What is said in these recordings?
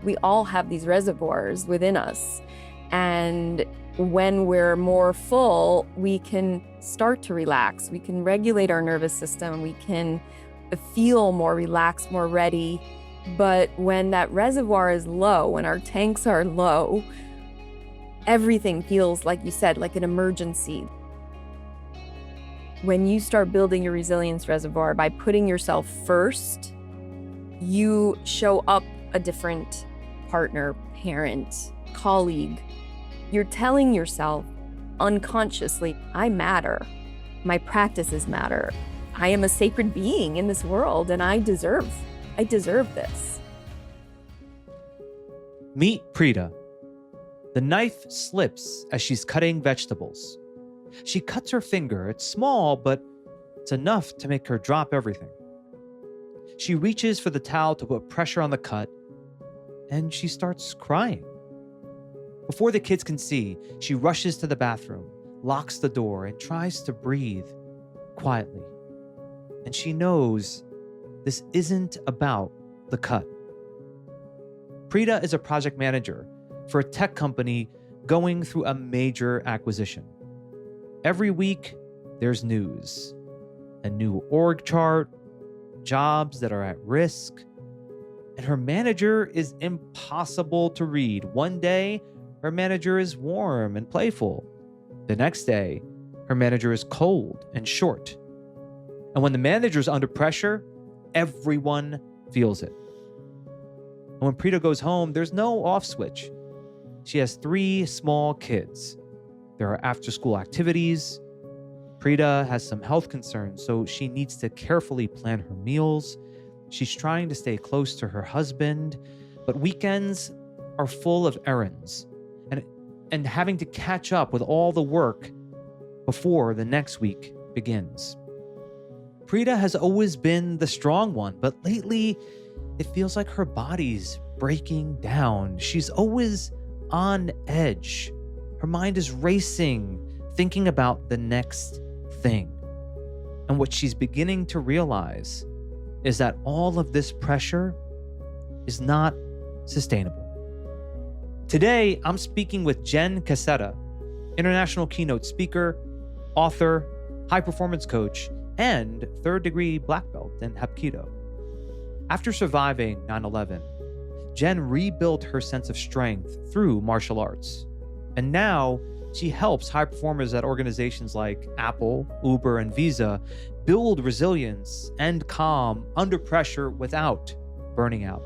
We all have these reservoirs within us. And when we're more full, we can start to relax. We can regulate our nervous system. We can feel more relaxed, more ready. But when that reservoir is low, when our tanks are low, everything feels, like you said, like an emergency. When you start building your resilience reservoir by putting yourself first, you show up a different partner, parent, colleague. You're telling yourself unconsciously, I matter. My practices matter. I am a sacred being in this world and I deserve this. Meet Prita. The knife slips as she's cutting vegetables. She cuts her finger. It's small, but it's enough to make her drop everything. She reaches for the towel to put pressure on the cut, and she starts crying. Before the kids can see, she rushes to the bathroom, locks the door, and tries to breathe quietly. And she knows this isn't about the cut. Prita is a project manager for a tech company going through a major acquisition. Every week, there's news, a new org chart, jobs that are at risk, and her manager is impossible to read. One day, her manager is warm and playful. The next day, her manager is cold and short. And when the manager's under pressure, everyone feels it. And when Prita goes home, there's no off switch. She has 3 small kids. There are after-school activities. Prita has some health concerns, so she needs to carefully plan her meals. She's trying to stay close to her husband, but weekends are full of errands and having to catch up with all the work before the next week begins. Prita has always been the strong one, but lately it feels like her body's breaking down. She's always on edge. Her mind is racing, thinking about the next thing. And what she's beginning to realize is that all of this pressure is not sustainable. Today, I'm speaking with Jenn Cassetta, international keynote speaker, author, high-performance coach, and third-degree black belt in Hapkido. After surviving 9/11, Jenn rebuilt her sense of strength through martial arts. And now she helps high performers at organizations like Apple, Uber, and Visa build resilience and calm under pressure without burning out.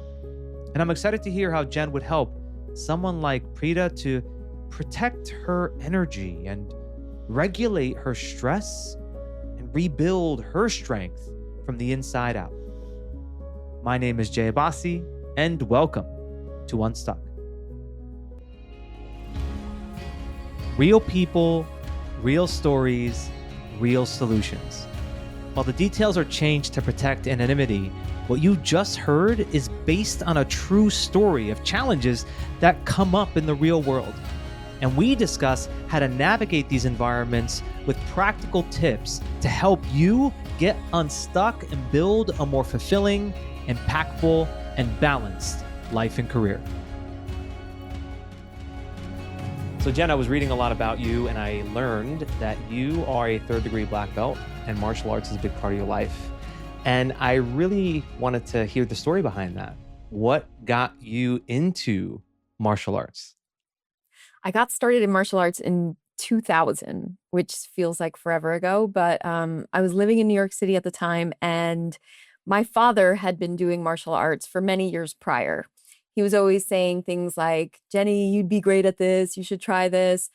And I'm excited to hear how Jenn would help someone like Prita to protect her energy and regulate her stress and rebuild her strength from the inside out. My name is Jay Abbasi, and welcome to Unstuck. Real people, real stories, real solutions. While the details are changed to protect anonymity, what you just heard is based on a true story of challenges that come up in the real world. And we discuss how to navigate these environments with practical tips to help you get unstuck and build a more fulfilling, impactful, and balanced life and career. So Jenn, I was reading a lot about you and I learned that you are a third-degree black belt and martial arts is a big part of your life. And I really wanted to hear the story behind that. What got you into martial arts? I got started in martial arts in 2000, which feels like forever ago, but I was living in New York City at the time, and my father had been doing martial arts for many years prior. He was always saying things like, Jenny, you'd be great at this, you should try this.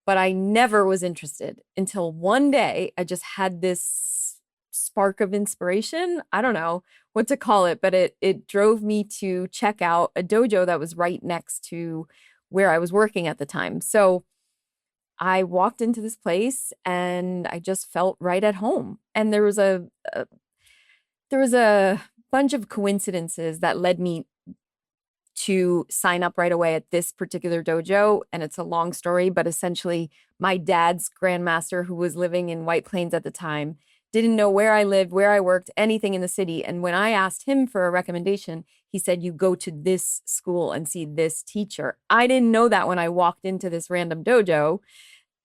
But I never was interested until one day I just had this spark of inspiration. I don't know what to call it, but it drove me to check out a dojo that was right next to where I was working at the time. So I walked into this place and I just felt right at home. And there was a bunch of coincidences that led me to sign up right away at this particular dojo. And it's a long story, but essentially my dad's grandmaster, who was living in White Plains at the time, didn't know where I lived, where I worked, anything in the city. And when I asked him for a recommendation, he said, you go to this school and see this teacher. I didn't know that when I walked into this random dojo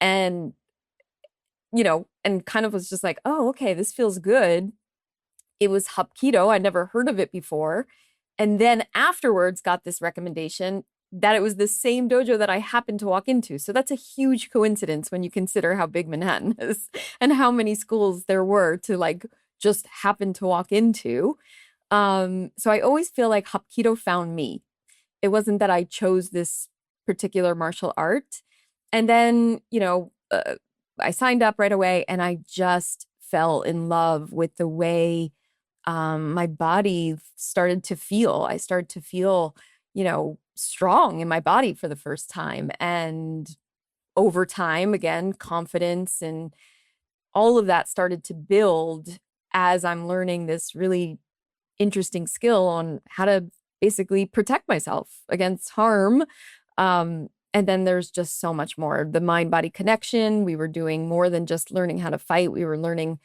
and, and kind of was just like, oh, okay, this feels good. It was Hapkido. I'd never heard of it before. And then afterwards got this recommendation that it was the same dojo that I happened to walk into. So that's a huge coincidence when you consider how big Manhattan is and how many schools there were to like just happen to walk into. So I always feel like Hapkido found me. It wasn't that I chose this particular martial art. And then, I signed up right away and I just fell in love with the way my body started to feel. I started to feel, strong in my body for the first time. And over time, again, confidence and all of that started to build as I'm learning this really interesting skill on how to basically protect myself against harm. And then there's just so much more. The mind-body connection. We were doing more than just learning how to fight. We were learning,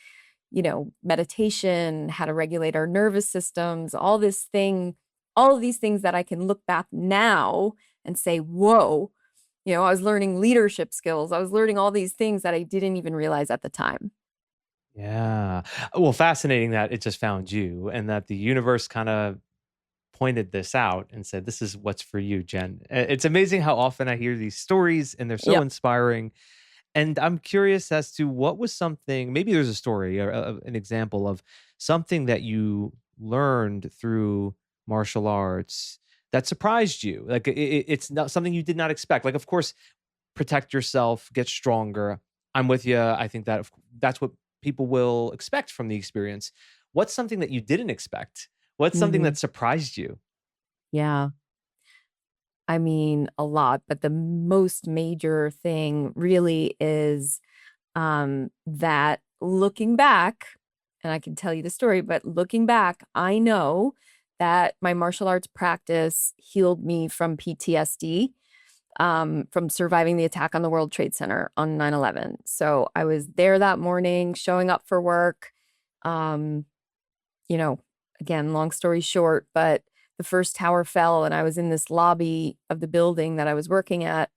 meditation, how to regulate our nervous systems, all of these things that I can look back now and say, whoa, I was learning leadership skills. I was learning all these things that I didn't even realize at the time. Yeah. Well, fascinating that it just found you and that the universe kind of pointed this out and said, this is what's for you, Jen. It's amazing how often I hear these stories and they're so Yep. inspiring. And I'm curious as to what was something, maybe there's a story or an example of something that you learned through martial arts that surprised you. Like it's not something you did not expect. Like, of course, protect yourself, get stronger. I'm with you. I think that that's what people will expect from the experience. What's something that you didn't expect? What's something Hmm. that surprised you? Yeah. I mean, a lot, but the most major thing really is that looking back, and I can tell you the story, but looking back, I know that my martial arts practice healed me from PTSD, from surviving the attack on the World Trade Center on 9/11. So I was there that morning, showing up for work. Um, you know, again, long story short, but the first tower fell and I was in this lobby of the building that I was working at.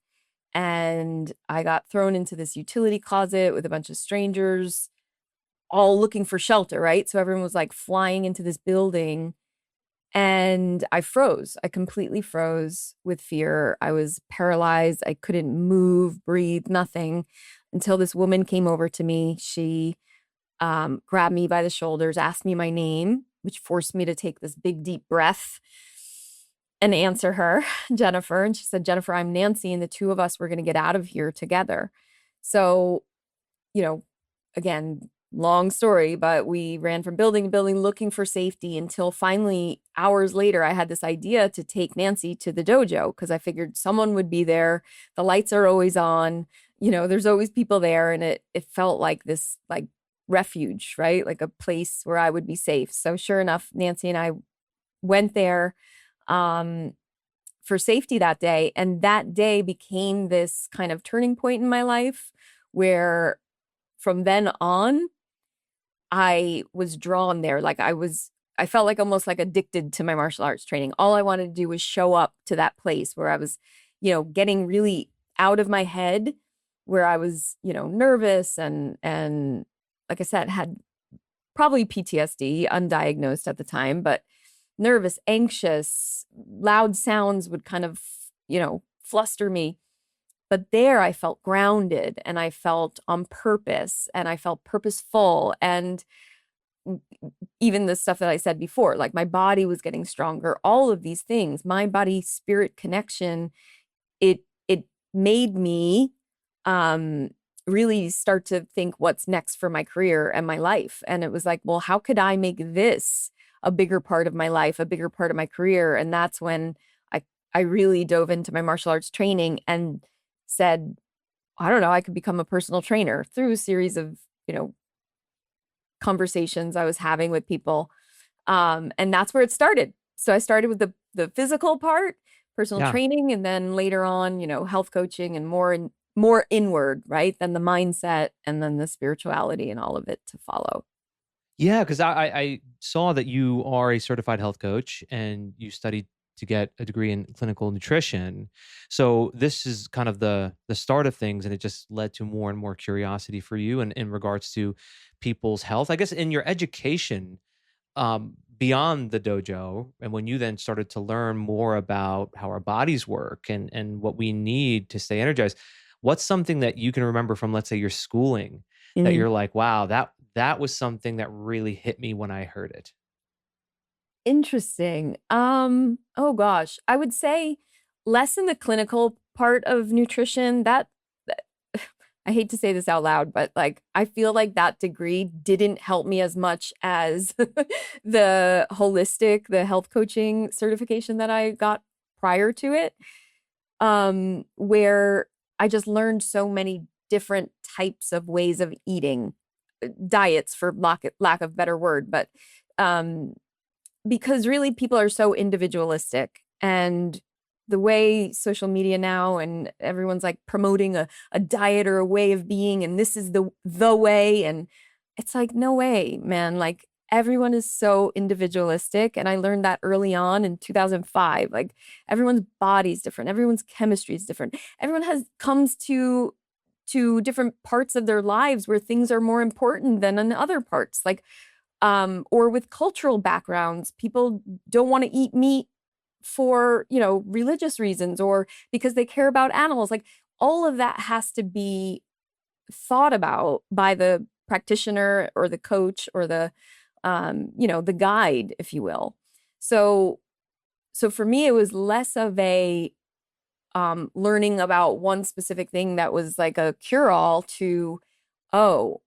And I got thrown into this utility closet with a bunch of strangers, all looking for shelter, right? So everyone was like flying into this building. And I froze. I completely froze with fear. I was paralyzed. I couldn't move, breathe, nothing until this woman came over to me. She grabbed me by the shoulders, asked me my name, which forced me to take this big, deep breath and answer her, Jennifer. And she said, Jennifer, I'm Nancy, and the two of us were going to get out of here together. So, you know, again, long story, but we ran from building to building looking for safety until finally, hours later, I had this idea to take Nancy to the dojo because I figured someone would be there. The lights are always on, there's always people there. And it felt like this like refuge, right? Like a place where I would be safe. So sure enough, Nancy and I went there um, for safety that day. And that day became this kind of turning point in my life where from then on, I was drawn there. I felt like almost like addicted to my martial arts training. All I wanted to do was show up to that place where I was, getting really out of my head, where I was, nervous and like I said, had probably PTSD, undiagnosed at the time, but nervous, anxious, loud sounds would kind of, fluster me. But there I felt grounded and I felt on purpose and I felt purposeful. And even the stuff that I said before, like my body was getting stronger, all of these things, mind body spirit connection, it made me um really start to think what's next for my career and my life. And it was like, well, how could I make this a bigger part of my life, a bigger part of my career? And that's when I really dove into my martial arts training and said, I don't know, I could become a personal trainer through a series of, conversations I was having with people. And that's where it started. So I started with the physical part, personal Yeah. training, and then later on, health coaching and more inward, right? Then the mindset and then the spirituality and all of it to follow. Yeah, because I saw that you are a certified health coach and you studied to get a degree in clinical nutrition. So this is kind of the start of things, and it just led to more and more curiosity for you in regards to people's health. I guess in your education, beyond the dojo, and when you then started to learn more about how our bodies work and what we need to stay energized, what's something that you can remember from, let's say, your schooling that Mm. you're like, wow, that was something that really hit me when I heard it? Interesting. Oh gosh, I would say less in the clinical part of nutrition. That I hate to say this out loud, but like I feel like that degree didn't help me as much as the health coaching certification that I got prior to it. Where I just learned so many different types of ways of eating, diets for lack of better word, but um because really people are so individualistic, and the way social media now and everyone's like promoting a diet or a way of being, and this is the way, and it's like no way, man. Like everyone is so individualistic, and I learned that early on in 2005. Like everyone's body's different, everyone's chemistry is different, everyone has comes to different parts of their lives where things are more important than in other parts. Like or with cultural backgrounds, people don't want to eat meat for, religious reasons or because they care about animals. Like all of that has to be thought about by the practitioner or the coach or the guide, if you will. So, so for me, it was less of a learning about one specific thing that was like a cure-all to, oh,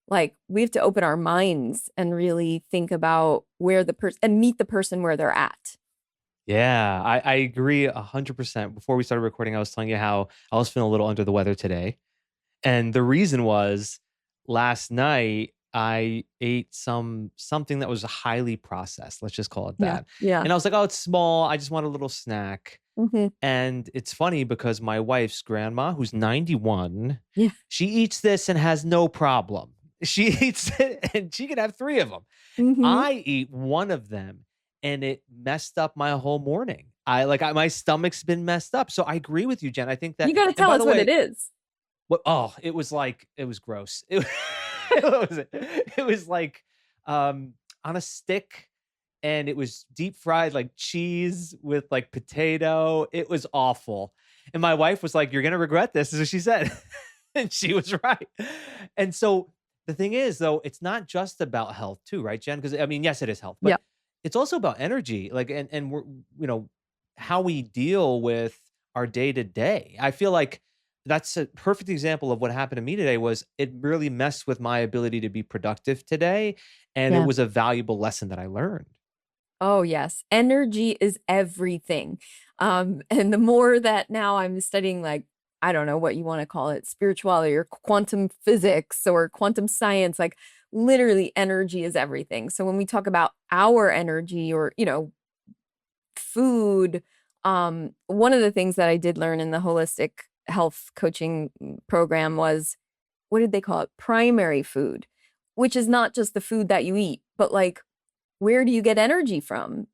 like we have to open our minds and really think about where the person and meet the person where they're at. Yeah, I agree 100%. Before we started recording, I was telling you how I was feeling a little under the weather today. And the reason was last night I ate something that was highly processed. Let's just call it Yeah. that. Yeah. And I was like, "Oh, it's small. I just want a little snack." Hmm. And it's funny because my wife's grandma, who's 91, Yeah. she eats this and has no problem. She eats it and she can have 3 of them. Hmm. I eat one of them and it messed up my whole morning. My stomach's been messed up. So I agree with you, Jen. I think that, You got to and tell by us the what it way, is. it was like it was gross. It was like, on a stick, and it was deep fried like cheese with like potato. It was awful. And my wife was like, "You're gonna regret this," is what she said. And she was right. And so the thing is, though, it's not just about health too, right, Jen? Because I mean, yes, it is health, but Yeah. it's also about energy, like, and we're, you know, how we deal with our day to day. I feel like that's a perfect example of what happened to me today. Was it really messed with my ability to be productive today, and it Yeah. was a valuable lesson that I learned. Oh, yes. Energy is everything. And the more that now I'm studying, like, I don't know what you want to call it, spirituality or quantum physics or quantum science, like literally energy is everything. So when we talk about our energy or, food, one of the things that I did learn in the holistic health coaching program was, what did they call it? Primary food, which is not just the food that you eat, but like where do you get energy from?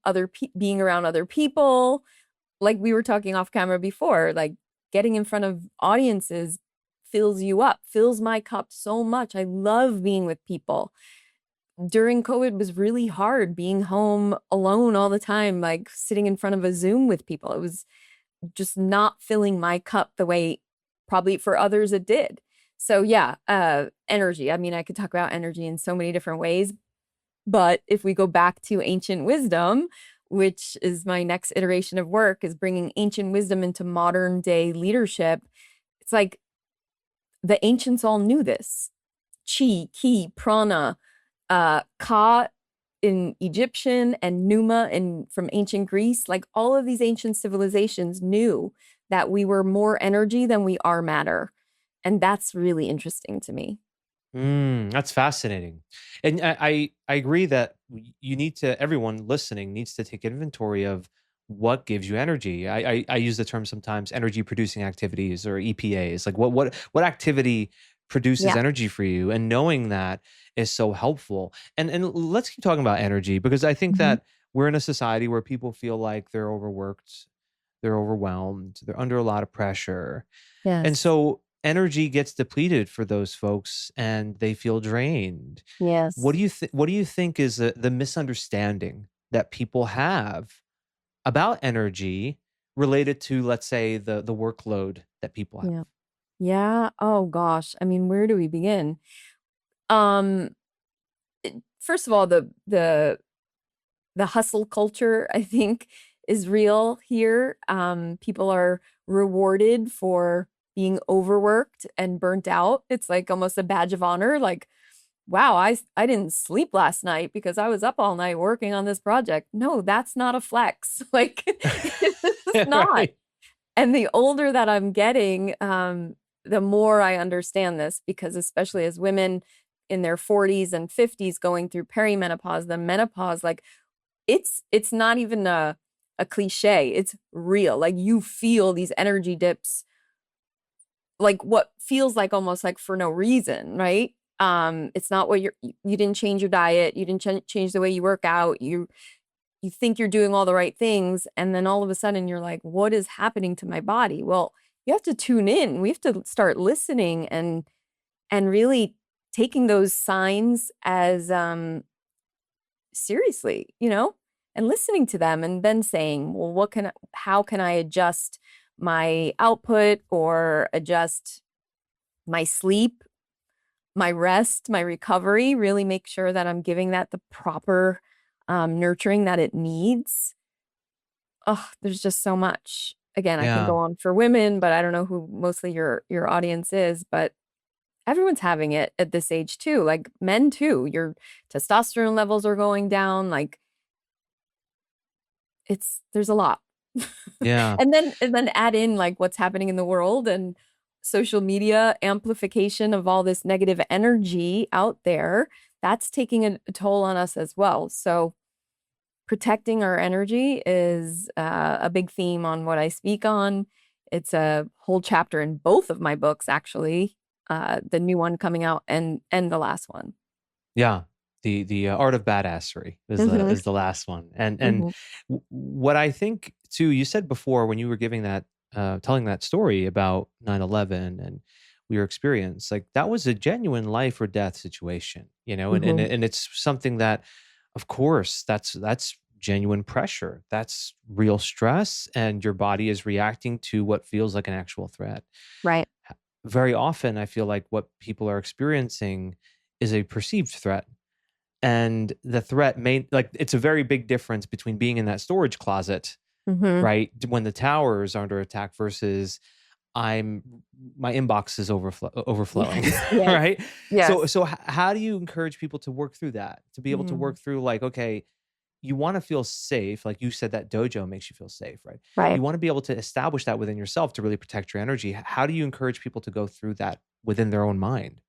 Being around other people, like we were talking off camera before, like getting in front of audiences fills you up, fills my cup so much. I love being with people. During COVID was really hard being home alone all the time, like sitting in front of a Zoom with people. It was just not filling my cup the way probably for others it did. So yeah, energy. I mean, I could talk about energy in so many different ways, but if we go back to ancient wisdom, which is my next iteration of work, is bringing ancient wisdom into modern day leadership. It's like the ancients all knew this. Chi, ki, prana, ka in Egyptian and pneuma in from ancient Greece. Like all of these ancient civilizations knew that we were more energy than we are matter. And that's really interesting to me. That's fascinating, and I agree that you need to. Everyone listening needs to take inventory of what gives you energy. I use the term sometimes energy producing activities or EPAs. Like what activity produces Yeah. energy for you, and knowing that is so helpful. And let's keep talking about energy, because I think Hmm. that we're in a society where people feel like they're overworked, they're overwhelmed, they're under a lot of pressure. And Yes. so energy gets depleted for those folks and they feel drained. Yes. What do you think is the misunderstanding that people have about energy related to, let's say, the workload that people have? Yeah. Yeah. Oh gosh. I mean, where do we begin? Um, First of all, the hustle culture, I think, is real here. People are rewarded for being overworked and burnt out. It's like almost a badge of honor. Like, wow, I didn't sleep last night because I was up all night working on this project. No, that's not a flex. Like, it's not. Right. And the older that I'm getting, the more I understand this, because especially as women in their 40s and 50s going through perimenopause, the menopause, like it's not even a cliche. It's real. Like you feel these energy dips, like what feels like almost like for no reason, right? It's not what you didn't change your diet, you didn't change the way you work out, you think you're doing all the right things, and then all of a sudden you're like, what is happening to my body? Well, you have to tune in. We have to start listening and really taking those signs as seriously, and listening to them and then saying, well, how can I adjust my output or adjust my sleep, my rest, my recovery, really make sure that I'm giving that the proper nurturing that it needs. Oh, there's just so much. Again, I can Yeah. go on for women, but I don't know who mostly your audience is, but everyone's having it at this age too. Like men too. Your testosterone levels are going down. Like there's a lot. Yeah. And then add in like what's happening in the world and social media amplification of all this negative energy out there. That's taking a toll on us as well. So protecting our energy is a big theme on what I speak on. It's a whole chapter in both of my books, actually, the new one coming out and the last one. Yeah. The art of badassery Hmm. is the last one. And Hmm. what I think too, you said before when you were giving that telling that story about 9/11 and your experience, like that was a genuine life or death situation, Hmm. and it's something that, of course, that's genuine pressure. That's real stress, and your body is reacting to what feels like an actual threat. Right. Very often I feel like what people are experiencing is a perceived threat, and the threat may, like, it's a very big difference between being in that storage closet, Hmm. right, when the towers are under attack versus I'm my inbox is overflowing, Yes. Yes. right? So Yes. so how do you encourage people to work through that, to be able to Mm. work through, like, okay, you want to feel safe, like you said, that dojo makes you feel safe, right? Right. You want to be able to establish that within yourself to really protect your energy. How do you encourage people to go through that within their own mind?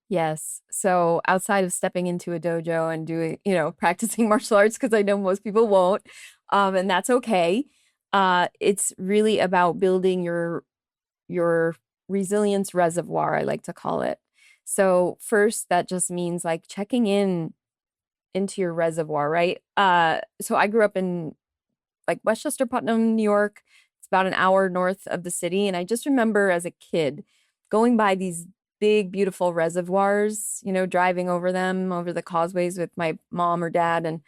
Yes. So outside of stepping into a dojo and doing, practicing martial arts, because I know most people won't, and that's okay. It's really about building your resilience reservoir, I like to call it. So first, that just means like checking in into your reservoir, right? So I grew up in like Westchester, Putnam, New York. It's about an hour north of the city. And I just remember as a kid going by these big, beautiful reservoirs, driving over them, over the causeways with my mom or dad. And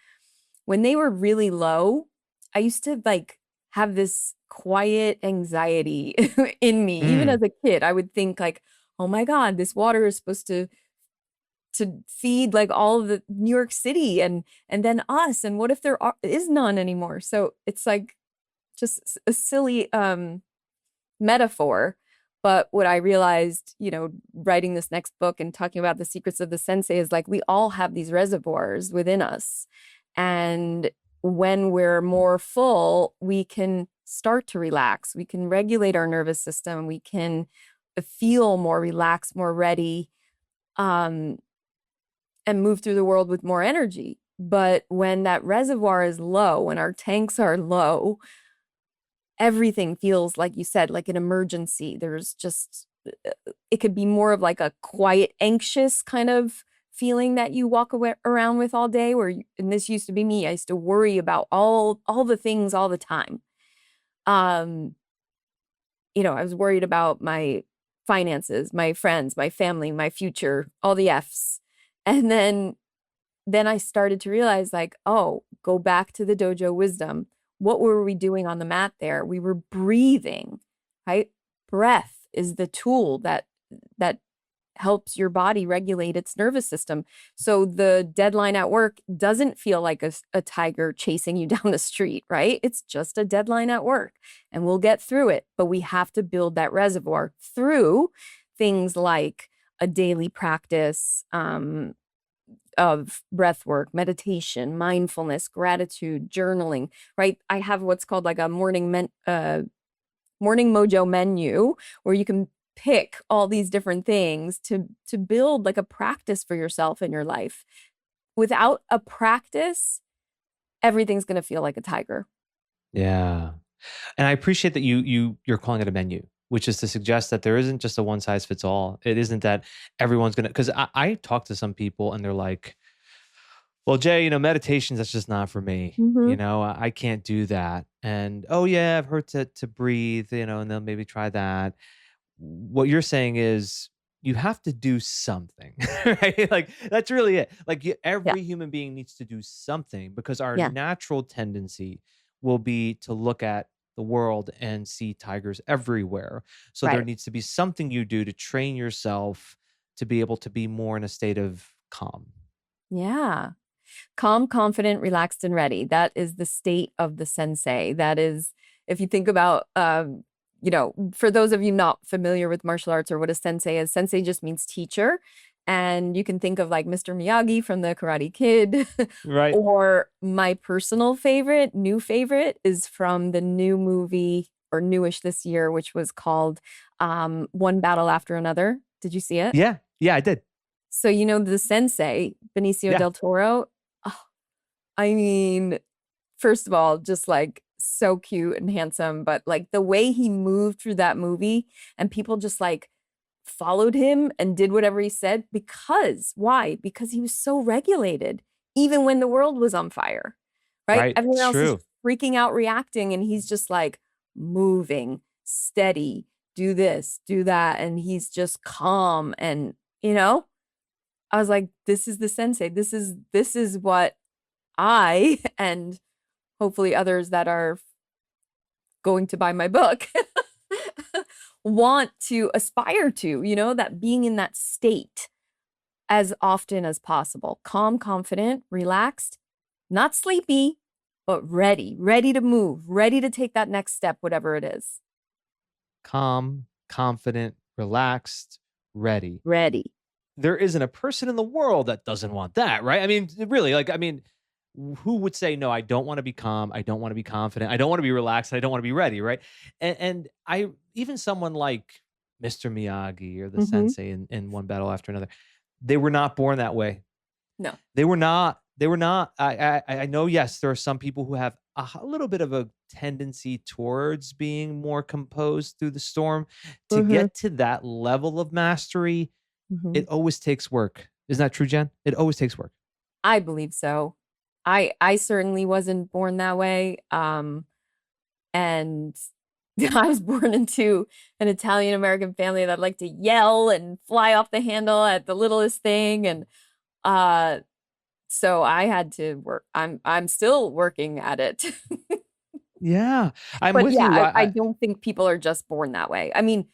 when they were really low, I used to like have this quiet anxiety in me. Even Mm, as a kid, I would think like, oh my God, this water is supposed to feed like all of the New York City and then us. And what if is none anymore? So it's like just a silly metaphor. But what I realized, writing this next book and talking about the secrets of the sensei is like we all have these reservoirs within us. And when we're more full, we can start to relax. We can regulate our nervous system. We can feel more relaxed, more ready, um, and move through the world with more energy. But when that reservoir is low, when our tanks are low, everything feels like you said like an emergency. There's just it could be more of like a quiet, anxious kind of feeling that you walk around with all day. And this used to be me. I used to worry about all the things all the time. Um, I was worried about my finances, my friends, my family, my future, all the F's. And then I started to realize like, oh, go back to the dojo wisdom. What were we doing on the mat there? We were breathing, right? Breath is the tool that helps your body regulate its nervous system. So the deadline at work doesn't feel like a tiger chasing you down the street, right? It's just a deadline at work and we'll get through it. But we have to build that reservoir through things like a daily practice of breath work, meditation, mindfulness, gratitude, journaling, right? I have what's called like a morning mojo menu where you can pick all these different things to build like a practice for yourself in your life. Without a practice, everything's going to feel like a tiger. Yeah. And I appreciate that you're calling it a menu, which is to suggest that there isn't just a one size fits all. It isn't that everyone's gonna, because I talk to some people and they're like, well, Jay, meditations, that's just not for me. Mm-hmm. I can't do that. And oh yeah, I've heard to breathe, and they'll maybe try that. What you're saying is you have to do something, right? Like that's really it. Like Yeah. every human being needs to do something because our Yeah. natural tendency will be to look at the world and see tigers everywhere. So there Right. needs to be something you do to train yourself to be able to be more in a state of calm. Yeah. Calm, confident, relaxed, and ready. That is the state of the sensei. That is, if you think about, for those of you not familiar with martial arts or what a sensei just means teacher. And you can think of like Mr. Miyagi from the Karate Kid, Right. or my personal favorite, new favorite, is from the new movie or newish this year, which was called One Battle After Another. Did you see it? Yeah. Yeah, I did. So, the sensei, Benicio Yeah. del Toro, oh, I mean, first of all, just like so cute and handsome, but like the way he moved through that movie and people just like followed him and did whatever he said because why? Because he was so regulated, even when the world was on fire, right? Right. Everyone It's else is true. freaking out, reacting, and he's just like moving, steady, do this, do that. And he's just calm. And, I was like, this is the sensei. This is what I and hopefully others that are going to buy my book want to aspire to, that being in that state as often as possible. Calm, confident, relaxed, not sleepy, but ready to move, ready to take that next step, whatever it is. Calm, confident, relaxed, ready. Ready. There isn't a person in the world that doesn't want that, right? I mean, really, like, I mean, who would say, no, I don't want to be calm. I don't want to be confident. I don't want to be relaxed. I don't want to be ready, right? And I, even someone like Mr. Miyagi or the Hmm. sensei in One Battle After Another, they were not born that way. No. They were not. They were not. I know. Yes, there are some people who have a little bit of a tendency towards being more composed through the storm. To Hmm. get to that level of mastery, Hmm. it always takes work. Isn't that true, Jen? It always takes work. I believe so. I certainly wasn't born that way. And I was born into an Italian American family that liked to yell and fly off the handle at the littlest thing. And uh so I had to work. I'm still working at it. Yeah, I'm But with yeah, you. I don't think people are just born that way. I mean,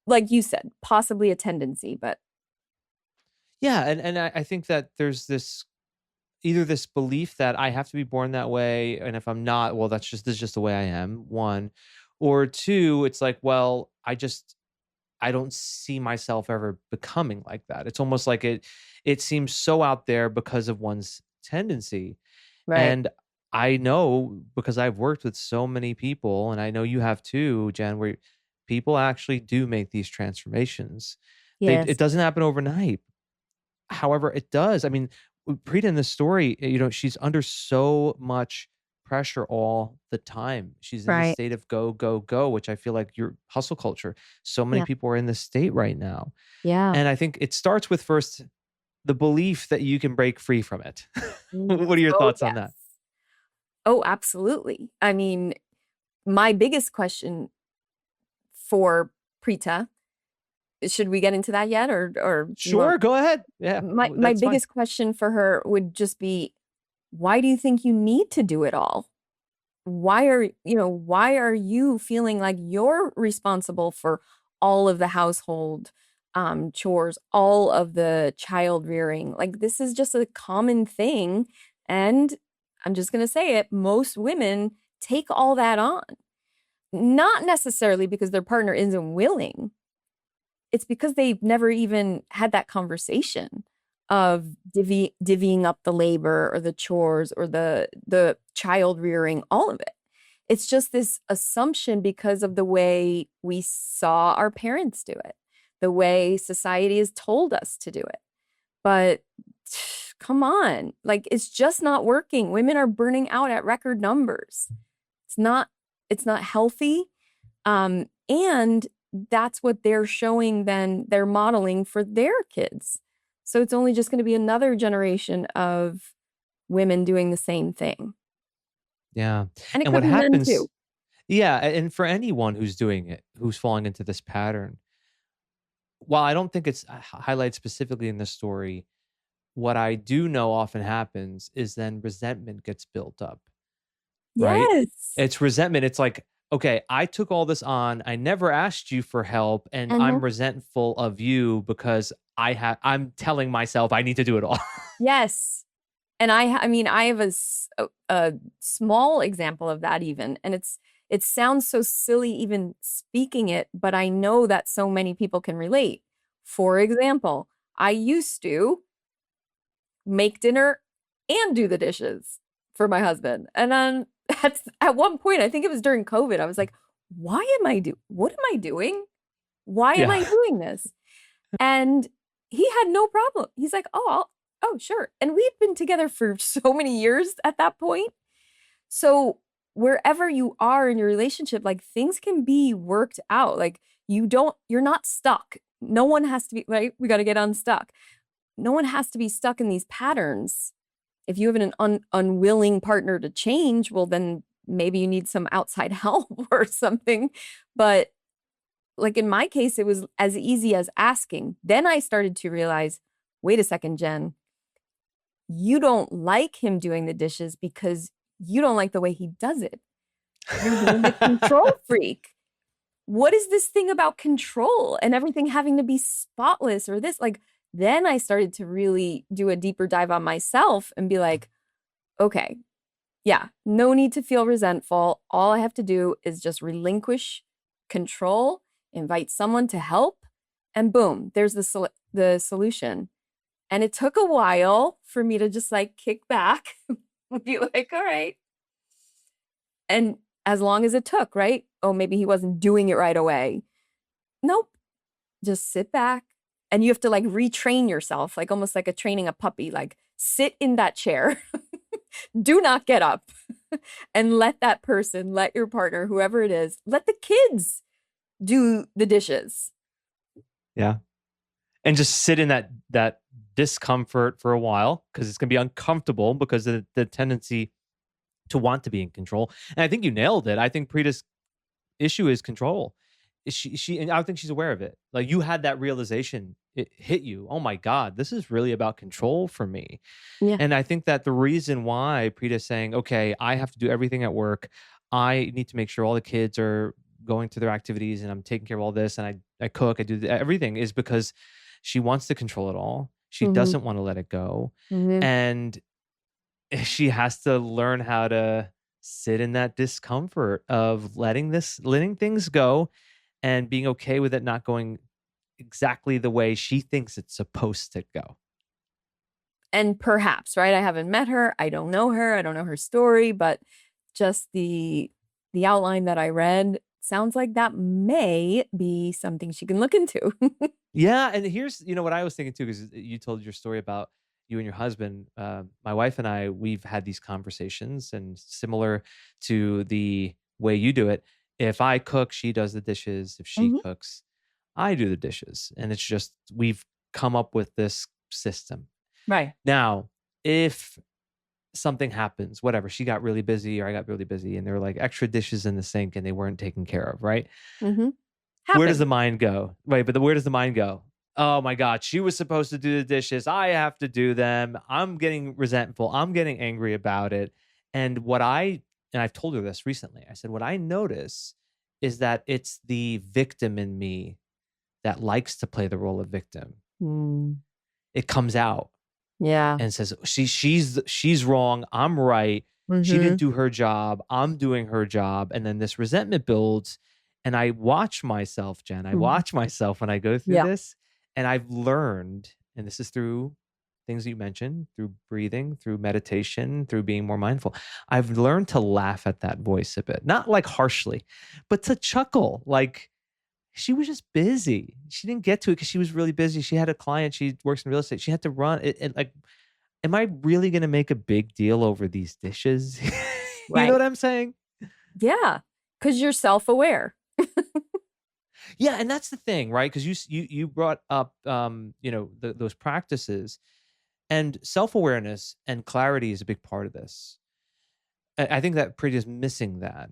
like you said, possibly a tendency, but Yeah, and I think that there's this either this belief that I have to be born that way, and if I'm not, well, this is just the way I am. One, or two, it's like, well, I don't see myself ever becoming like that. It's almost like it seems so out there because of one's tendency. right. And I know because I've worked with so many people, and I know you have too, Jen, where people actually do make these transformations. It Yes. doesn't happen overnight. However, it does. I mean, Prita in this story, she's under so much pressure all the time. She's in this Right. state of go, go, go, which I feel like your hustle culture. So many Yeah. people are in this state right now. Yeah. And I think it starts with first the belief that you can break free from it. Mhm. What are your Oh, thoughts on yes. that? Oh, absolutely. I mean, my biggest question for Prita, should we get into that yet, or do you want Sure, go ahead. Yeah, my that's fine. biggest question for her would just be, why do you think you need to do it all? Why are you feeling like you're responsible for all of the household chores, all of the child rearing? Like, this is just a common thing. And I'm just going to say it, most women take all that on, not necessarily because their partner isn't willing. It's because they've never even had that conversation of divvying up the labor or the chores or the child rearing, all of it. It's just this assumption because of the way we saw our parents do it, the way society has told us to do it. But come on, like, it's just not working. Women are burning out at record numbers. It's not it's not healthy. And that's what they're showing, then they're modeling for their kids. So it's only just going to be another generation of women doing the same thing. Yeah. And it And could what be men happens too. yeah, and for anyone who's doing it, who's falling into this pattern, while I don't think it's highlighted specifically in this story, what I do know often happens is then resentment gets built up, right? Yes. It's resentment. It's like, okay, I took all this on. I never asked you for help, and Uh-huh. I'm resentful of you because I'm telling myself I need to do it all. Yes. And I mean, I have a small example of that even, and it sounds so silly even speaking it, but I know that so many people can relate. For example, I used to make dinner and do the dishes for my husband. And then at one point, I think it was during COVID, I was like, what am I doing? Why am Yeah. I doing this? And he had no problem. He's like, oh, sure. And we've been together for so many years at that point. So wherever you are in your relationship, like, things can be worked out. Like, you're not stuck. No one has to be, right? We got to get unstuck. No one has to be stuck in these patterns. If you have an unwilling partner to change, well, then maybe you need some outside help or something. But like in my case, it was as easy as asking. Then I started to realize, wait a second, Jen, you don't like him doing the dishes because you don't like the way he does it. You're being a control freak. What is this thing about control and everything having to be spotless or this? Like, then I started to really do a deeper dive on myself and be like, okay, yeah, no need to feel resentful. All I have to do is just relinquish control, invite someone to help, and boom, there's the solution. And it took a while for me to just like kick back and be like, all right. And as long as it took, right? Oh, maybe he wasn't doing it right away. Nope. Just sit back, and you have to like retrain yourself, like almost like a training a puppy, like sit in that chair. Do not get up and let that person, let your partner, whoever it is, let the kids do the dishes. Yeah. And just sit in that discomfort for a while because it's gonna be uncomfortable because of the tendency to want to be in control. And I think you nailed it. I think Prita's issue is control. She and I don't think she's aware of it. Like, you had that realization, it hit you. Oh my God, this is really about control for me. Yeah. And I think that the reason why Prita's saying, okay, I have to do everything at work. I need to make sure all the kids are going to their activities and I'm taking care of all this and I cook, I do everything is because she wants to control it all. She Hmm. doesn't want to let it go. Hmm. And she has to learn how to sit in that discomfort of letting things go and being okay with it not going exactly the way she thinks it's supposed to go. And perhaps, right? I haven't met her. I don't know her. I don't know her story, but just the outline that I read sounds like that may be something she can look into. Yeah, and here's what I was thinking too, because you told your story about you and your husband, my wife and I, we've had these conversations, and similar to the way you do it, if I cook, she does the dishes. If she Mhm. cooks, I do the dishes. And it's just, we've come up with this system. Right. Now, if something happens, whatever, she got really busy or I got really busy and there were like extra dishes in the sink and they weren't taken care of, right? Mhm. Where does Happens. the mind go? Wait, but where does the mind go? Oh my God, she was supposed to do the dishes. I have to do them. I'm getting resentful. I'm getting angry about it. And and I've told her this recently, I said, what I notice is that it's the victim in me that likes to play the role of victim. Mm. It comes out Yeah. and says, she's wrong. I'm right. She didn't Mhm. do her job. I'm doing her job. And then this resentment builds. And I watch myself, Jen. I Mhm. watch myself when I go through Yeah. this. And I've learned, and this is through things that you mentioned, through breathing, through meditation, through being more mindful. I've learned to laugh at that voice a bit, not like harshly, but to chuckle. Like, she was just busy. She didn't get to it because she was really busy. She had a client. She works in real estate. She had to run it. Like, am I really going to make a big deal over these dishes? You know Right. what I'm saying? Yeah. Because you're self-aware. Yeah, and that's the thing, right? Because you brought up those practices, and self awareness and clarity is a big part of this. I think that Prita is missing that.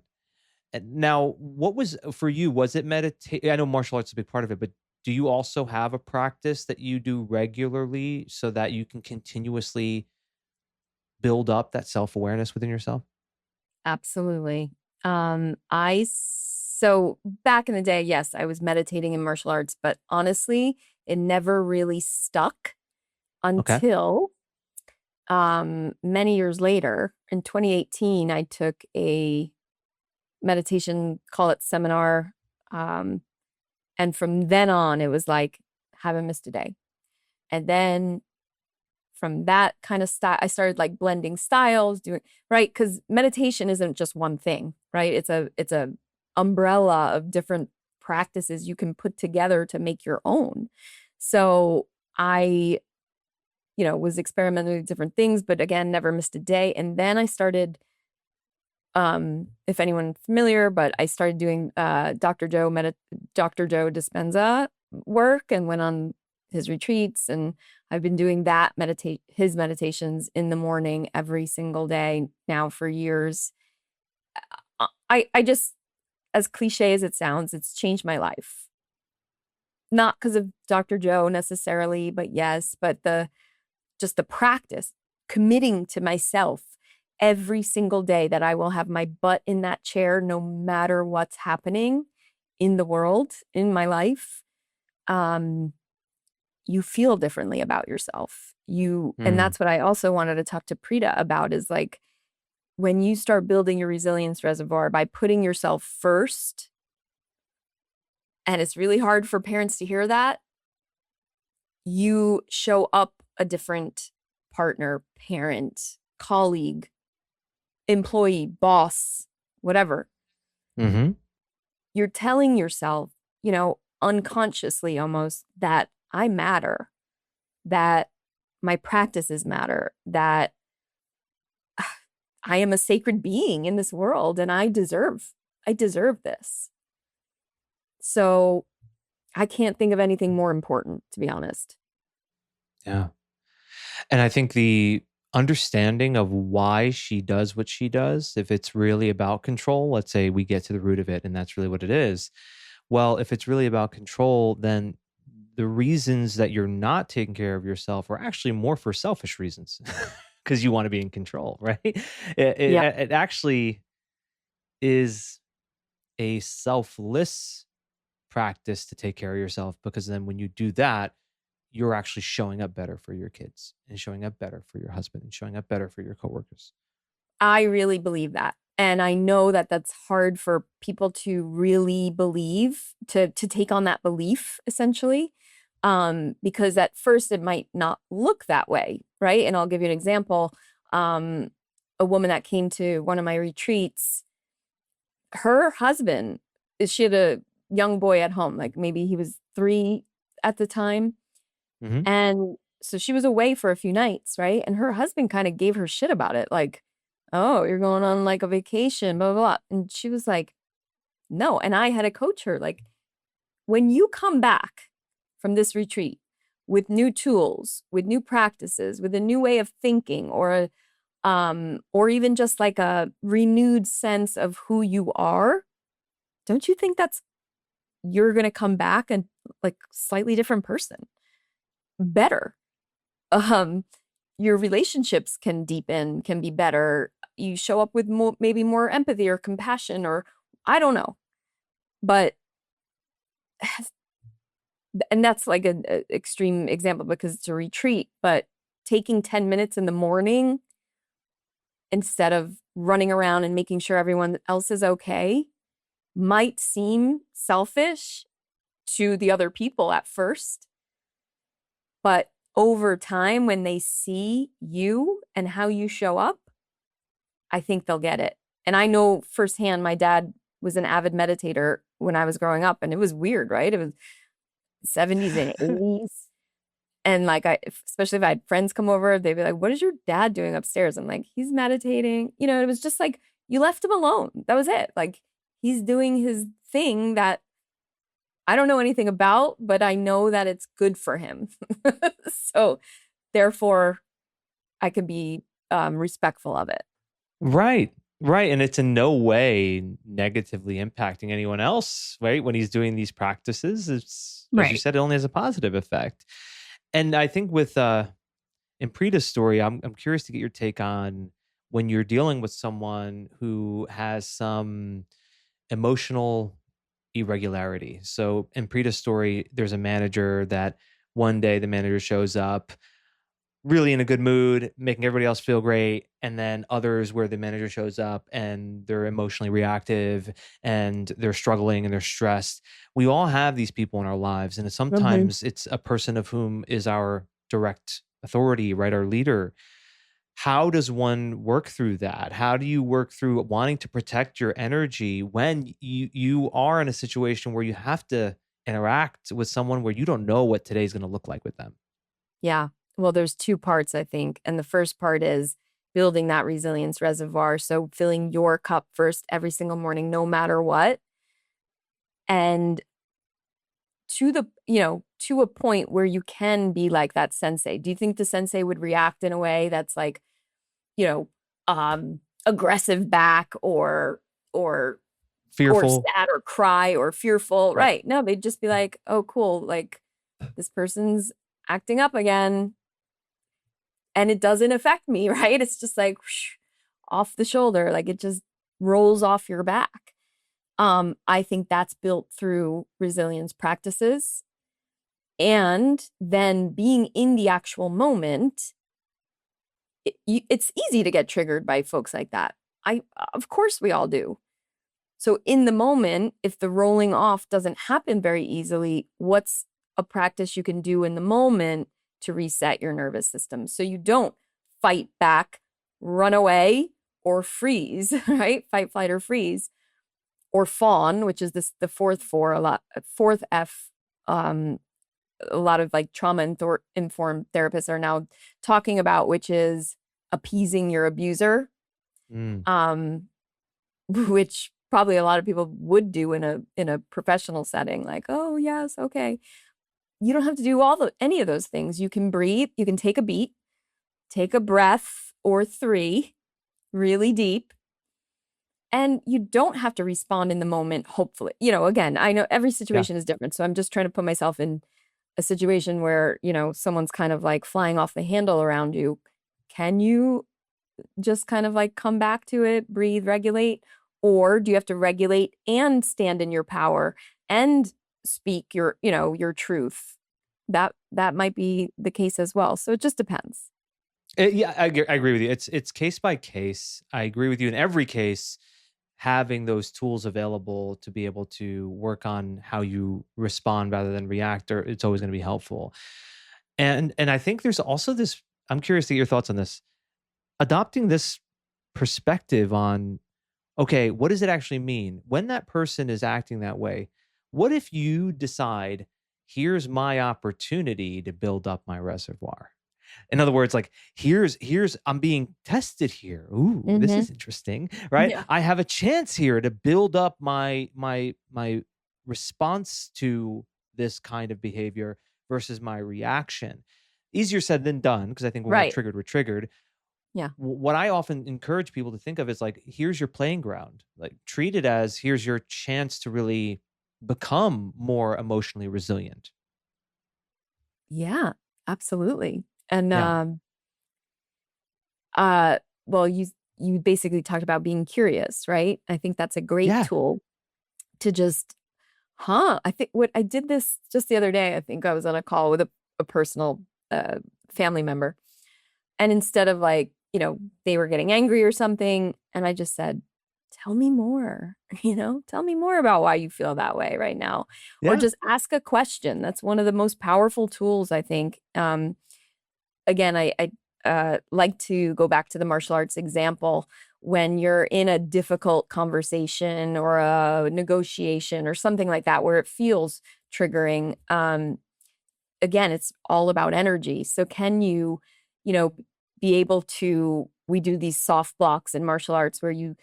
And now, what was for you? Was it meditate? I know martial arts is a big part of it, but do you also have a practice that you do regularly so that you can continuously build up that self awareness within yourself? Absolutely. So back in the day, yes, I was meditating in martial arts, but honestly, it never really stuck Okay. until many years later. In 2018, I took a meditation, call it seminar. Um, and from then on, it was like, haven't missed a day. And then from that kind of style, I started like blending styles, doing right because meditation isn't just one thing, right? It's a umbrella of different practices you can put together to make your own. So I, was experimenting with different things, but again, never missed a day. And then I started, if anyone's familiar, but I started doing Dr. Joe Dispenza work and went on his retreats, and I've been doing his meditations in the morning every single day now for years. I just, as cliche as it sounds, it's changed my life. Not because of Dr. Joe necessarily, but yes, but the practice, committing to myself every single day that I will have my butt in that chair no matter what's happening in the world, in my life. Um, you feel differently about yourself. And Mm, that's what I also wanted to talk to Prita about is like when you start building your resilience reservoir by putting yourself first, and it's really hard for parents to hear that, you show up a different partner, parent, colleague, employee, boss, whatever. mhm. You're telling yourself, unconsciously almost that I matter, that my practices matter, that I am a sacred being in this world and I deserve this. So I can't think of anything more important, to be honest. Yeah. And I think the understanding of why she does what she does, if it's really about control, let's say we get to the root of it and that's really what it is. Well, if it's really about control, then the reasons that you're not taking care of yourself are actually more for selfish reasons because you want to be in control, right? Yeah. It actually is a selfless practice to take care of yourself because then when you do that, you're actually showing up better for your kids and showing up better for your husband and showing up better for your coworkers. I really believe that. And I know that that's hard for people to really believe, to take on that belief essentially. Because at first it might not look that way, right? And I'll give you an example. Um, a woman that came to one of my retreats, her husband, she had a young boy at home, like maybe he was 3 at the time. Mhm. And so she was away for a few nights, right? And her husband kind of gave her shit about it, like, oh, you're going on like a vacation, blah, blah, blah. And she was like, no. And I had to coach her, like, when you come back from this retreat with new tools, with new practices, with a new way of thinking, or even just like a renewed sense of who you are, don't you think you're going to come back and like slightly different person, better? Um, your relationships can deepen, can be better. You show up with maybe more empathy or compassion, or I don't know, but and that's like an extreme example because it's a retreat, but taking 10 minutes in the morning instead of running around and making sure everyone else is okay might seem selfish to the other people at first, but over time, when they see you and how you show up, I think they'll get it. And I know firsthand, my dad was an avid meditator when I was growing up, and it was weird, right? It was 70s and 80s. And like, especially if I had friends come over, they'd be like, what is your dad doing upstairs? I'm like, he's meditating. You know, it was just like, you left him alone. That was it. Like, he's doing his thing that I don't know anything about, but I know that it's good for him. So therefore, I could be respectful of it. Right. Right. And it's in no way negatively impacting anyone else, right? When he's doing these practices, it's, as you Right. said, it only has a positive effect. And I think with in Prita's story, I'm curious to get your take on when you're dealing with someone who has some emotional irregularity. So in Prita's story, there's a manager that one day the manager shows up really in a good mood, making everybody else feel great. And then others where the manager shows up and they're emotionally reactive and they're struggling and they're stressed. We all have these people in our lives. And Mhm. sometimes it's a person of whom is our direct authority, right? Our leader. How does one work through that? How do you work through wanting to protect your energy when you are in a situation where you have to interact with someone where you don't know what today's going to look like with them? Yeah. Well, there's two parts, I think. And the first part is building that resilience reservoir. So filling your cup first every single morning, no matter what. And to a point where you can be like that sensei. Do you think the sensei would react in a way that's like, you know, aggressive back or Fearful, sad or cry or fearful? right? Right. No, they'd just be like, oh, cool. Like this person's acting up again and it doesn't affect me, right? It's just like whoosh, off the shoulder, like it just rolls off your back. I think that's built through resilience practices and then being in the actual moment. It's easy to get triggered by folks like that. Of course, we all do. So in the moment, if the rolling off doesn't happen very easily, what's a practice you can do in the moment to reset your nervous system so you don't fight back, run away, or freeze, right? Fight, flight, or freeze, or fawn, which is the fourth F. Um, a lot of like trauma informed therapists are now talking about, which is appeasing your abuser. Mm, Um, which probably a lot of people would do in a professional setting, like, oh yes, okay. You don't have to do any of those things. You can breathe, you can take a beat, take a breath or three really deep, and you don't have to respond in the moment, hopefully. Again, I know every yeah. situation is different, so I'm just trying to put myself in a situation where, someone's kind of like flying off the handle around you. Can you just kind of like come back to it, breathe, regulate? Or do you have to regulate and stand in your power and speak your truth? That might be the case as well. So it just depends. Yeah, I agree with you. It's case by case. I agree with you in every case. Having those tools available to be able to work on how you respond rather than react, or it's always going to be helpful. And I think there's also this. I'm curious to get your thoughts on this. Adopting this perspective on, okay, what does it actually mean when that person is acting that way? What if you decide, here's my opportunity to build up my reservoir? In other words, like here's I'm being tested here. Ooh, this Mm-hmm. is interesting, right? Yeah. I have a chance here to build up my response to this kind of behavior versus my reaction. Easier said than done, because I think when Right. we're triggered. Yeah. What I often encourage people to think of is like, here's your playing ground. Like, treat it as here's your chance to really become more emotionally resilient. Yeah. Absolutely. And Yeah. uh well, you basically talked about being curious, right? I think that's a great Yeah. tool to just, I think what I did this just the other day. I think I was on a call with a personal uh family member. And instead of like, they were getting angry or something, and I just said, tell me more, tell me more about why you feel that way right now. Or Yeah. just ask a question. That's one of the most powerful tools, I think. Again, I like to go back to the martial arts example. When you're in a difficult conversation or a negotiation or something like that, where it feels triggering, again, it's all about energy. So can you know, be able to, we do these soft blocks in martial arts where you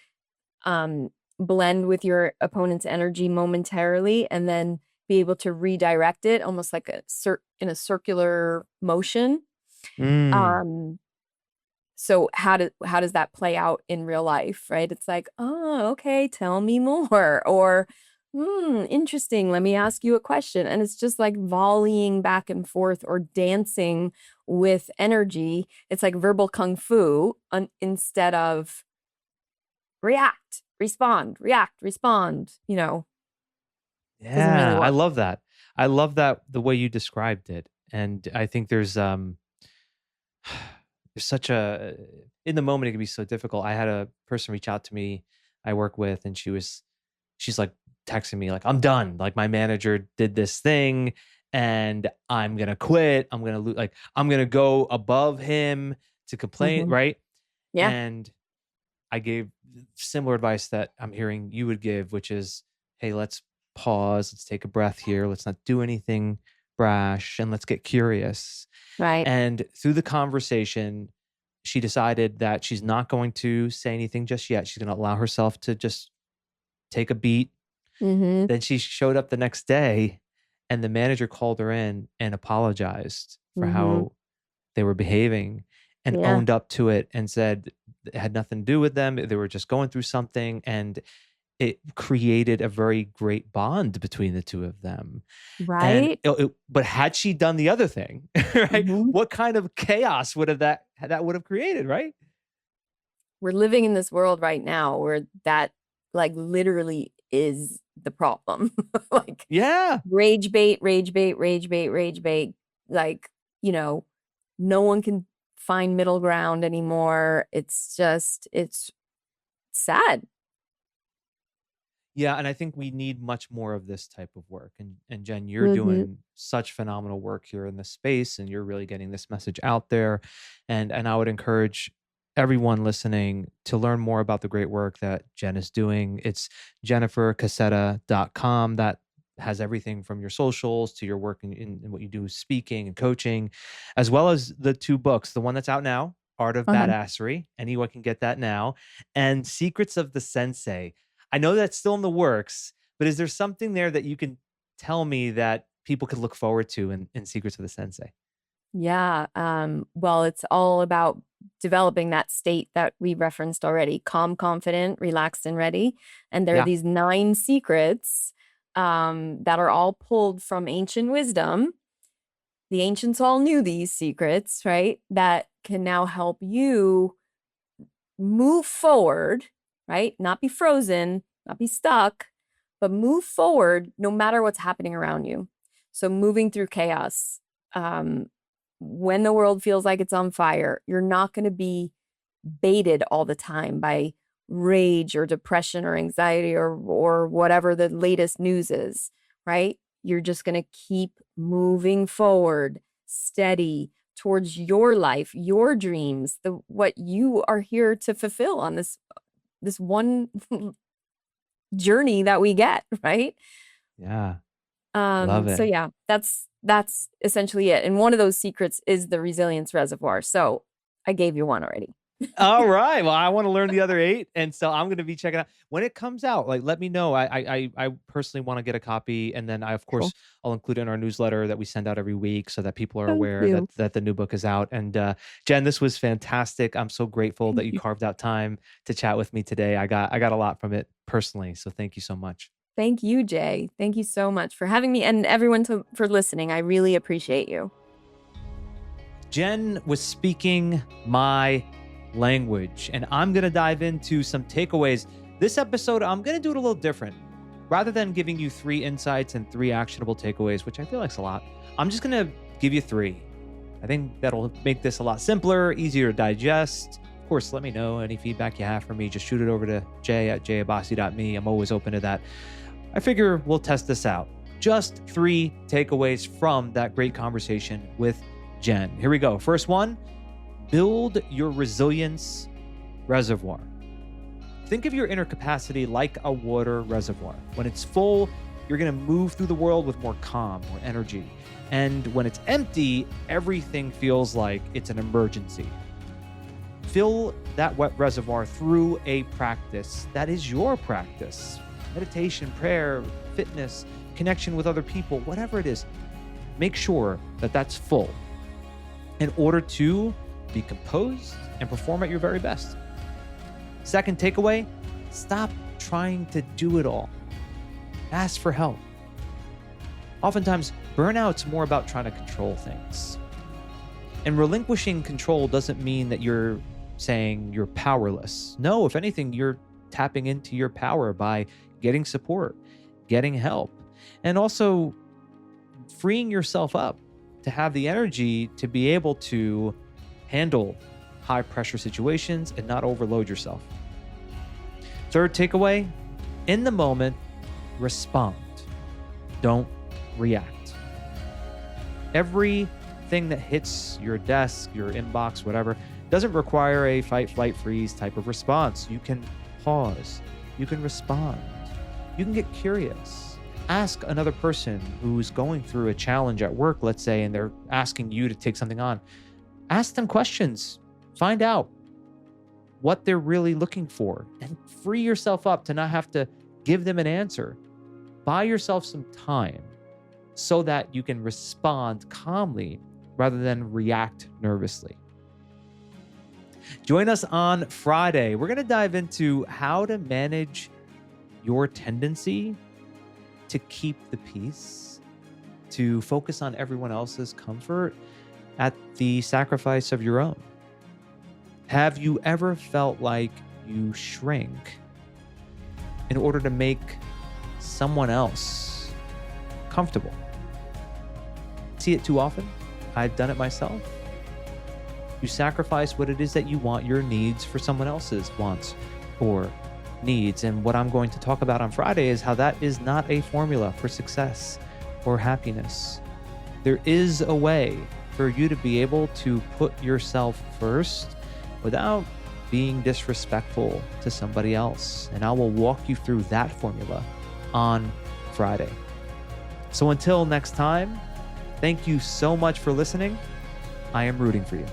um blend with your opponent's energy momentarily and then be able to redirect it almost like in a circular motion. Mm. Um so how does that play out in real life, right? It's like, oh, okay, tell me more. Or, interesting. Let me ask you a question. And it's just like volleying back and forth or dancing with energy. It's like verbal kung fu instead of react, respond, doesn't really Yeah. I work. love that. I love that the way you described it. And I think there's such a in the moment it can be so difficult. I had a person reach out to me I work with, and she's like texting me like, I'm done. Like, my manager did this thing and I'm gonna quit. I'm gonna go above him to complain, Hmm. right? Yeah. And I gave similar advice that I'm hearing you would give, which is, hey, let's pause, let's take a breath here, let's not do anything brash, and let's get curious. Right. And through the conversation, she decided that she's not going to say anything just yet. She's going to allow herself to just take a beat. Hmm. Then she showed up the next day, and the manager called her in and apologized for Hmm. how they were behaving and Yeah. owned up to it and said it had nothing to do with them. They were just going through something, and it created a very great bond between the two of them. And Right. but had she done the other thing, right? Hmm. What kind of chaos would have that would have created, right? We're living in this world right now where that like literally is the problem. Like Yeah. rage bait, rage bait, rage bait, rage bait. Like, you know, no one can find middle ground anymore. It's sad. Yeah, and I think we need much more of this type of work. And Jen, you're Hmm. doing such phenomenal work here in this space, and you're really getting this message out there. And I would encourage everyone listening to learn more about the great work that Jen is doing. It's jennifercassetta.com. That has everything from your socials to your work in what you do speaking and coaching, as well as the two books. The one that's out now, Art of Uh-huh. Badassery. Anyone can get that now. And Secrets of the Sensei. I know that's still in the works, but is there something there that you can tell me that people could look forward to in Secrets of the Sensei? Yeah. Well, it's all about developing that state that we referenced already: calm, confident, relaxed, and ready. And there are Yeah. these 9 secrets that are all pulled from ancient wisdom. The ancients all knew these secrets, right? That can now help you move forward, right? Not be frozen, not be stuck, but move forward no matter what's happening around you. So moving through chaos. Um, when the world feels like it's on fire, you're not going to be baited all the time by rage or depression or anxiety or whatever the latest news is, right? You're just going to keep moving forward, steady towards your life, your dreams, the what you are here to fulfill on this one journey that we get, right? Yeah. Love So it. yeah, that's essentially it. And one of those secrets is the resilience reservoir. So I gave you one already. All right. Well, I want to learn the other 8, and so I'm going to be checking out when it comes out. Like, let me know. I personally want to get a copy, and then of Cool. course, I'll include it in our newsletter that we send out every week, so that people are Thank aware you. that the new book is out. And Jen, this was fantastic. I'm so grateful that Thank you you. carved out time to chat with me today. I got a lot from it personally, so thank you so much. Thank you, Jay. Thank you so much for having me and everyone for listening. I really appreciate you. Jenn was speaking my language, and I'm going to dive into some takeaways. This episode, I'm going to do it a little different. Rather than giving you 3 insights and 3 actionable takeaways, which I feel like's a lot, I'm just going to give you 3. I think that'll make this a lot simpler, easier to digest. Of course, let me know any feedback you have for me. Just shoot it over to jay@jayabasi.me. I'm always open to that. I figure we'll test this out. Just 3 takeaways from that great conversation with Jenn. Here we go. First one, build your resilience reservoir. Think of your inner capacity like a water reservoir. When it's full, you're going to move through the world with more calm, more energy. And when it's empty, everything feels like it's an emergency. Fill that wet reservoir through a practice that is your practice. Meditation, prayer, fitness, connection with other people, whatever it is. Make sure that that's full in order to be composed and perform at your very best. Second takeaway, stop trying to do it all. Ask for help. Oftentimes, burnout's more about trying to control things. And relinquishing control doesn't mean that you're saying you're powerless. No, if anything, you're tapping into your power by getting support, getting help, and also freeing yourself up to have the energy to be able to handle high pressure situations and not overload yourself. Third takeaway, in the moment, respond. Don't react. Everything that hits your desk, your inbox, whatever, doesn't require a fight, flight, freeze type of response. You can pause. You can respond. You can get curious. Ask another person who's going through a challenge at work, let's say, and they're asking you to take something on. Ask them questions. Find out what they're really looking for and free yourself up to not have to give them an answer. Buy yourself some time so that you can respond calmly rather than react nervously. Join us on Friday. We're going to dive into how to manage your tendency to keep the peace, to focus on everyone else's comfort at the sacrifice of your own. Have you ever felt like you shrink in order to make someone else comfortable? See it too often. I've done it myself. You sacrifice what it is that you want, your needs, for someone else's wants or needs. And what I'm going to talk about on Friday is how that is not a formula for success or happiness. There is a way for you to be able to put yourself first without being disrespectful to somebody else. And I will walk you through that formula on Friday. So until next time, thank you so much for listening. I am rooting for you.